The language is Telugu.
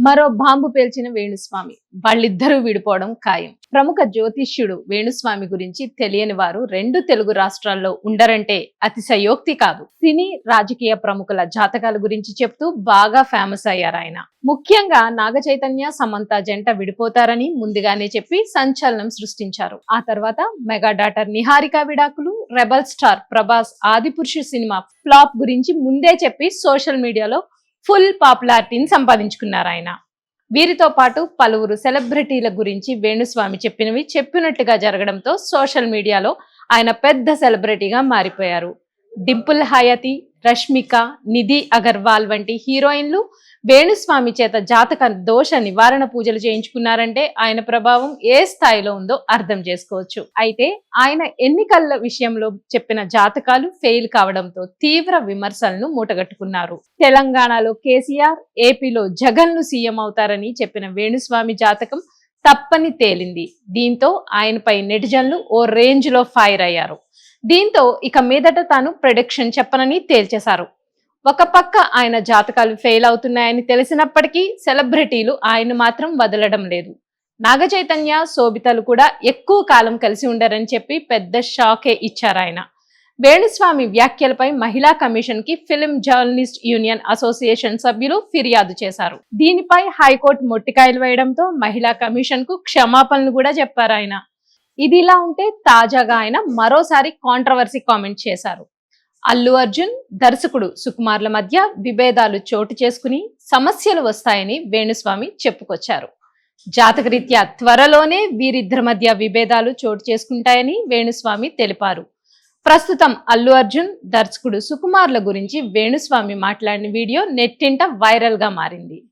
మరో బాంబు పేల్చిన వేణుస్వామి. వాళ్ళిద్దరూ విడిపోవడం ఖాయం. ప్రముఖ జ్యోతిష్యుడు వేణుస్వామి గురించి తెలియని వారు రెండు తెలుగు రాష్ట్రాల్లో ఉండరంటే అతిశయోక్తి కాదు. సినీ రాజకీయ ప్రముఖుల జాతకాల గురించి చెప్తూ బాగా ఫేమస్ అయ్యారు ఆయన. ముఖ్యంగా నాగ చైతన్య సమంత జంట విడిపోతారని ముందుగానే చెప్పి సంచలనం సృష్టించారు. ఆ తర్వాత మెగా డాటర్ నిహారిక విడాకులు, rebel star Prabhas Adipurush cinema flop గురించి ముందే చెప్పి సోషల్ మీడియాలో ఫుల్ పాపులారిటీని సంపాదించుకున్నారు ఆయన. వీరితో పాటు పలువురు సెలబ్రిటీల గురించి వేణుస్వామి చెప్పినట్టుగా జరగడంతో సోషల్ మీడియాలో ఆయన పెద్ద సెలబ్రిటీగా మారిపోయారు. డింపుల్ హయాతి, రష్మిక, నిధి అగర్వాల్ వంటి హీరోయిన్లు వేణుస్వామి చేత జాతక దోష నివారణ పూజలు చేయించుకున్నారంటే ఆయన ప్రభావం ఏ స్థాయిలో ఉందో అర్థం చేసుకోవచ్చు. అయితే ఆయన ఎన్నికల విషయంలో చెప్పిన జాతకాలు ఫెయిల్ కావడంతో తీవ్ర విమర్శలను మూటగట్టుకున్నారు. తెలంగాణలో కేసీఆర్, ఏపీలో జగన్లు సీఎం అవుతారని చెప్పిన వేణుస్వామి జాతకం తప్పని తేలింది. దీంతో ఆయనపై నెటిజన్లు ఓ రేంజ్ లో ఫైర్ అయ్యారు. దీంతో ఇక మీదట తాను ప్రెడిక్షన్ చెప్పనని తేల్చేశారు. ఒక పక్క ఆయన జాతకాలు ఫెయిల్ అవుతున్నాయని తెలిసినప్పటికీ సెలబ్రిటీలు ఆయన మాత్రం వదలడం లేదు. నాగ చైతన్య, శోభితలు కూడా ఎక్కువ కాలం కలిసి ఉండరని చెప్పి పెద్ద షాకే ఇచ్చారు ఆయన. వేణుస్వామి వ్యాఖ్యలపై మహిళా కమిషన్ కి ఫిల్మ్ జర్నలిస్ట్ యూనియన్ అసోసియేషన్ సభ్యులు ఫిర్యాదు చేశారు. దీనిపై హైకోర్టు మొట్టికాయలు వేయడంతో మహిళా కమిషన్ కు క్షమాపణలు కూడా చెప్పారు ఆయన. ఇదిలా ఉంటే తాజాగా ఆయన మరోసారి కాంట్రవర్సీ కామెంట్ చేశారు. అల్లు అర్జున్, దర్శకుడు సుకుమార్ల మధ్య విభేదాలు చోటు చేసుకుని సమస్యలు వస్తాయని వేణుస్వామి చెప్పుకొచ్చారు. జాతకరీత్యా త్వరలోనే వీరిద్దరి మధ్య విభేదాలు చోటు చేసుకుంటాయని వేణుస్వామి తెలిపారు. ప్రస్తుతం అల్లు అర్జున్, దర్శకుడు సుకుమార్ల గురించి వేణుస్వామి మాట్లాడిన వీడియో నెట్టింట వైరల్ గా మారింది.